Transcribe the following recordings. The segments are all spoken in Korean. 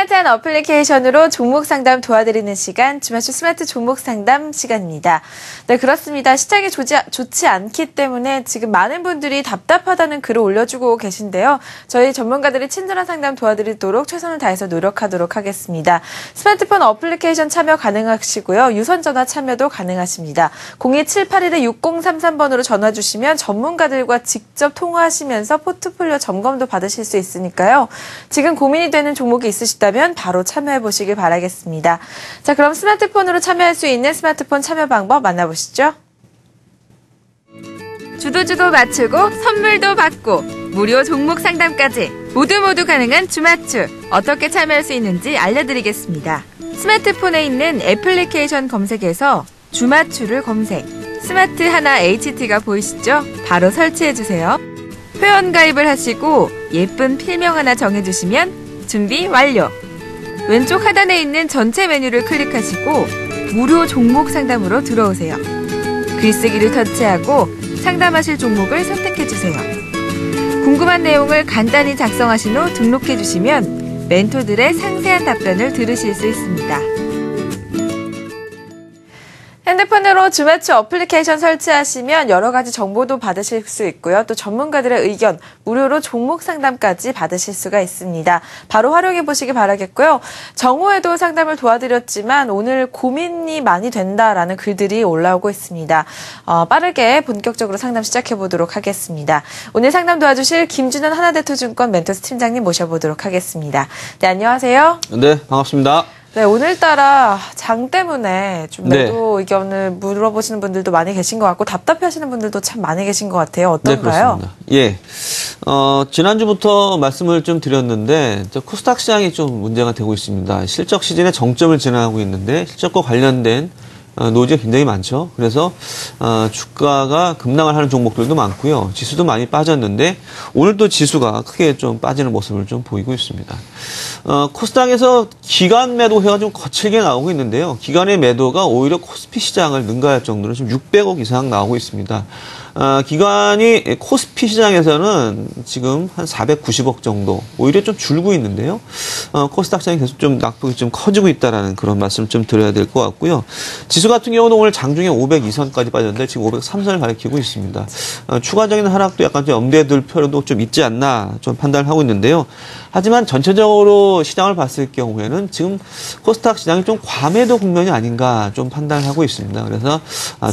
스마트한 어플리케이션으로 종목 상담 도와드리는 시간, 주말주 스마트 종목 상담 시간입니다. 네, 그렇습니다. 시장이 좋지 않기 때문에 지금 많은 분들이 답답하다는 글을 올려주고 계신데요. 저희 전문가들이 친절한 상담 도와드리도록 최선을 다해서 노력하도록 하겠습니다. 스마트폰 어플리케이션 참여 가능하시고요. 유선전화 참여도 가능하십니다. 02781-6033번으로 전화 주시면 전문가들과 직접 통화하시면서 포트폴리오 점검도 받으실 수 있으니까요. 지금 고민이 되는 종목이 있으시다면 바로 참여해 보시길 바라겠습니다. 자, 그럼 스마트폰으로 참여할 수 있는 스마트폰 참여 방법 만나보시죠. 주도주도 맞추고 선물도 받고 무료 종목 상담까지 모두 가능한 주맞추. 어떻게 참여할 수 있는지 알려드리겠습니다. 스마트폰에 있는 애플리케이션 검색에서 주맞추를 검색. 스마트 하나 HT가 보이시죠? 바로 설치해주세요. 회원가입을 하시고 예쁜 필명 하나 정해주시면 준비 완료. 왼쪽 하단에 있는 전체 메뉴를 클릭하시고 무료 종목 상담으로 들어오세요. 글쓰기를 터치하고 상담하실 종목을 선택해주세요. 궁금한 내용을 간단히 작성하신 후 등록해주시면 멘토들의 상세한 답변을 들으실 수 있습니다. 핸드폰으로 주맞추 어플리케이션 설치하시면 여러 가지 정보도 받으실 수 있고요. 또 전문가들의 의견, 무료로 종목 상담까지 받으실 수가 있습니다. 바로 활용해 보시기 바라겠고요. 정오에도 상담을 도와드렸지만 오늘 고민이 많이 된다라는 글들이 올라오고 있습니다. 빠르게 본격적으로 상담 시작해 보도록 하겠습니다. 오늘 상담 도와주실 김준현 하나대투증권 멘토스 팀장님 모셔보도록 하겠습니다. 네, 안녕하세요. 네, 반갑습니다. 네, 오늘따라 장 때문에 좀 매도 의견을 물어보시는 분들도 많이 계신 것 같고 답답해하시는 분들도 참 많이 계신 것 같아요. 어떤가요? 네, 그렇습니다. 예, 지난주부터 말씀을 좀 드렸는데 코스닥 시장이 좀 문제가 되고 있습니다. 실적 시즌의 정점을 지나가고 있는데 실적과 관련된 노이즈가 굉장히 많죠. 그래서 주가가 급락을 하는 종목들도 많고요. 지수도 많이 빠졌는데 오늘 또 지수가 크게 좀 빠지는 모습을 좀 보이고 있습니다. 코스닥에서 기관 매도회가 좀 거칠게 나오고 있는데요. 기관의 매도가 오히려 코스피 시장을 능가할 정도로 지금 600억 이상 나오고 있습니다. 기관이 코스피 시장에서는 지금 한 490억 정도 오히려 좀 줄고 있는데요. 코스닥 시장이 계속 좀 낙폭이 좀 커지고 있다라는 그런 말씀을 좀 드려야 될 것 같고요. 지수 같은 경우는 오늘 장중에 502선까지 빠졌는데 지금 503선을 가리키고 있습니다. 추가적인 하락도 약간 좀 염두에 둘 필요도 좀 있지 않나 좀 판단을 하고 있는데요. 하지만 전체적으로 시장을 봤을 경우에는 지금 코스닥 시장이 좀 과매도 국면이 아닌가 좀 판단을 하고 있습니다. 그래서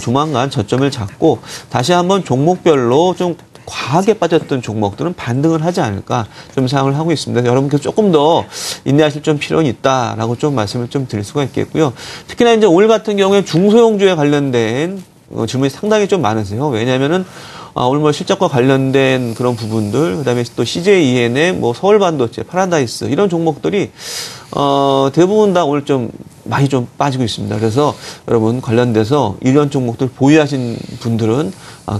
조만간 저점을 잡고 다시 한번 종목별로 좀 과하게 빠졌던 종목들은 반등을 하지 않을까 좀 생각을 하고 있습니다. 여러분께서 조금 더 인내하실 좀 필요는 있다라고 좀 말씀을 좀 드릴 수가 있겠고요. 특히나 이제 오늘 같은 경우에 중소형주에 관련된 질문이 상당히 좀 많으세요. 왜냐하면은 오늘 뭐 실적과 관련된 그런 부분들, 그다음에 또 CJEN의 뭐 서울반도체, 파라다이스 이런 종목들이 대부분 다 오늘 좀 많이 좀 빠지고 있습니다. 그래서 여러분 관련돼서 이런 종목들 보유하신 분들은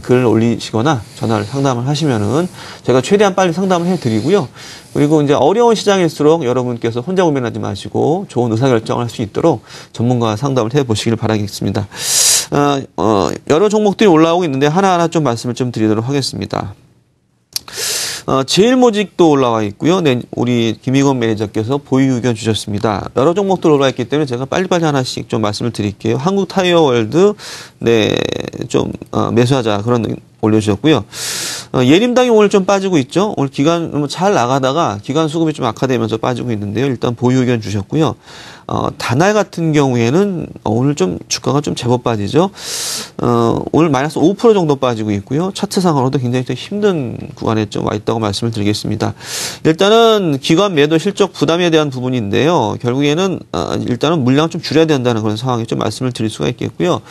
글을 올리시거나 전화를 상담을 하시면은 제가 최대한 빨리 상담을 해드리고요. 그리고 이제 어려운 시장일수록 여러분께서 혼자 고민하지 마시고 좋은 의사결정을 할 수 있도록 전문가와 상담을 해보시길 바라겠습니다. 여러 종목들이 올라오고 있는데 하나하나 좀 말씀을 좀 드리도록 하겠습니다. 제일모직도 올라와 있고요. 네, 우리 김희건 매니저께서 보유 의견 주셨습니다. 여러 종목들 올라와 있기 때문에 제가 빨리빨리 하나씩 좀 말씀을 드릴게요. 한국타이어월드, 네, 좀 매수하자 그런 올려주셨고요. 예림당이 오늘 좀 빠지고 있죠. 오늘 기간 잘 나가다가 기간 수급이 좀 악화되면서 빠지고 있는데요. 일단 보유 의견 주셨고요. 다날 같은 경우에는 오늘 좀 주가가 좀 제법 빠지죠. 오늘 마이너스 5% 정도 빠지고 있고요. 차트상으로도 굉장히 좀 힘든 구간에 좀 와 있다고 말씀을 드리겠습니다. 일단은 기관 매도 실적 부담에 대한 부분인데요. 결국에는 일단은 물량을 좀 줄여야 된다는 그런 상황에 좀 말씀을 드릴 수가 있겠고요.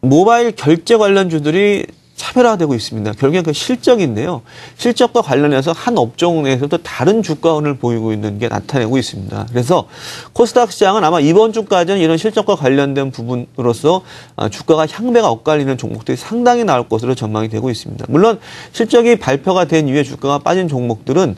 모바일 결제 관련주들이 차별화되고 있습니다. 결국엔 그 실적인데요. 실적과 관련해서 한 업종 내에서도 다른 주가원을 보이고 있는 게 나타내고 있습니다. 그래서 코스닥 시장은 아마 이번 주까지는 이런 실적과 관련된 부분으로서 주가가 향배가 엇갈리는 종목들이 상당히 나올 것으로 전망이 되고 있습니다. 물론 실적이 발표가 된 이후에 주가가 빠진 종목들은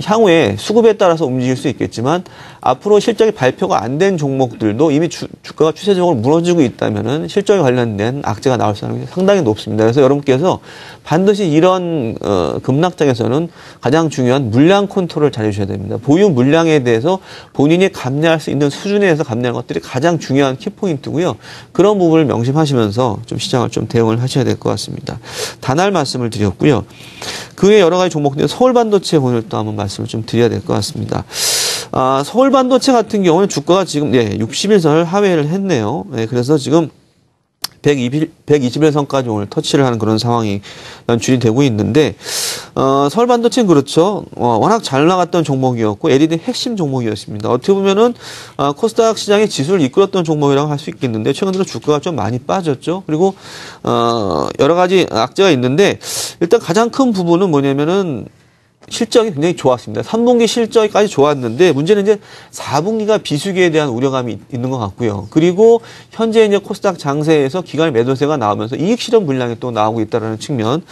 향후에 수급에 따라서 움직일 수 있겠지만 앞으로 실적이 발표가 안 된 종목들도 이미 주가가 추세적으로 무너지고 있다면은 실적에 관련된 악재가 나올 가능성이 상당히 높습니다. 그래서 여러분께서 반드시 이런 급락장에서는 가장 중요한 물량 컨트롤을 잘 해주셔야 됩니다. 보유 물량에 대해서 본인이 감내할 수 있는 수준에서 감내하는 것들이 가장 중요한 키포인트고요. 그런 부분을 명심하시면서 좀 시장을 좀 대응을 하셔야 될 것 같습니다. 단할 말씀을 드렸고요. 그 외에 여러 가지 종목들 서울반도체 오늘 또 한번 말씀을 좀 드려야 될 것 같습니다. 서울반도체 같은 경우는 주가가 지금 60일선을 하회를 했네요. 그래서 지금 121선까지 오늘 터치를 하는 그런 상황이 연출이 되고 있는데 서울반도체는 그렇죠. 워낙 잘 나갔던 종목이었고 LED 핵심 종목이었습니다. 어떻게 보면은 코스닥 시장의 지수를 이끌었던 종목이라고 할 수 있겠는데 최근 들어 주가가 좀 많이 빠졌죠. 그리고 여러 가지 악재가 있는데 일단 가장 큰 부분은 뭐냐면은 실적이 굉장히 좋았습니다. 3분기 실적까지 좋았는데 문제는 이제 4분기가 비수기에 대한 우려감이 있는 것 같고요. 그리고 현재 이제 코스닥 장세에서 기관 매도세가 나오면서 이익 실현 물량이 또 나오고 있다라는 측면.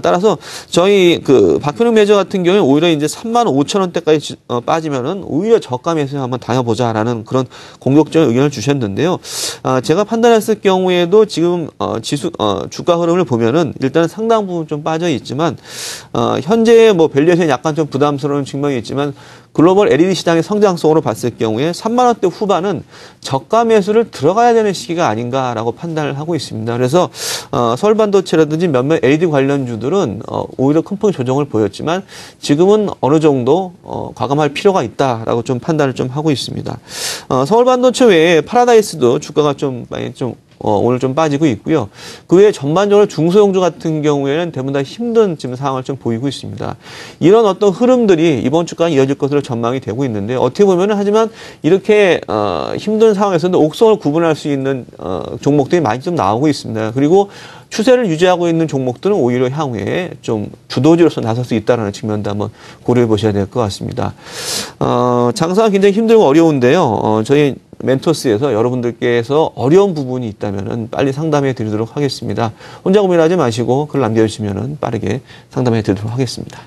따라서 저희 박현웅 매니저 같은 경우에 오히려 이제 35,000원대까지 빠지면은 오히려 저가 매수에 한번 다녀보자라는 그런 공격적인 의견을 주셨는데요. 제가 판단했을 경우에도 지금 주가 흐름을 보면은 일단은 상당 부분 좀 빠져 있지만 현재 뭐 밸류에이션이 약간 좀 부담스러운 측면이 있지만 글로벌 LED 시장의 성장성으로 봤을 경우에 3만 원대 후반은 저가 매수를 들어가야 되는 시기가 아닌가라고 판단을 하고 있습니다. 그래서 서울반도체라든지 몇몇 LED 관련주들은 오히려 큰 폭의 조정을 보였지만 지금은 어느 정도 과감할 필요가 있다라고 좀 판단을 좀 하고 있습니다. 서울반도체 외에 파라다이스도 주가가 좀 많이 오늘 좀 빠지고 있고요. 그 외에 전반적으로 중소형주 같은 경우에는 대부분 다 힘든 지금 상황을 좀 보이고 있습니다. 이런 어떤 흐름들이 이번 주까지 이어질 것으로 전망이 되고 있는데 어떻게 보면은 하지만 이렇게 힘든 상황에서도 옥성을 구분할 수 있는 종목들이 많이 좀 나오고 있습니다. 그리고 추세를 유지하고 있는 종목들은 오히려 향후에 좀 주도주로서 나설 수 있다는 측면도 한번 고려해 보셔야 될 것 같습니다. 장사가 굉장히 힘들고 어려운데요. 저희 멘토스에서 여러분들께서 어려운 부분이 있다면 빨리 상담해 드리도록 하겠습니다. 혼자 고민하지 마시고 글 남겨주시면 빠르게 상담해 드리도록 하겠습니다.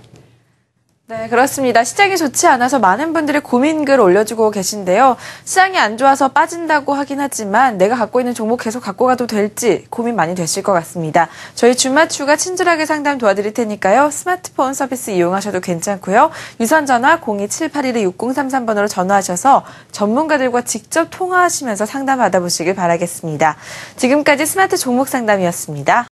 네, 그렇습니다. 시장이 좋지 않아서 많은 분들이 고민글 올려주고 계신데요. 시장이 안 좋아서 빠진다고 하긴 하지만 내가 갖고 있는 종목 계속 갖고 가도 될지 고민 많이 되실 것 같습니다. 저희 주맞추가 친절하게 상담 도와드릴 테니까요. 스마트폰 서비스 이용하셔도 괜찮고요. 유선 전화 02781-6033번으로 전화하셔서 전문가들과 직접 통화하시면서 상담 받아보시길 바라겠습니다. 지금까지 스마트 종목 상담이었습니다.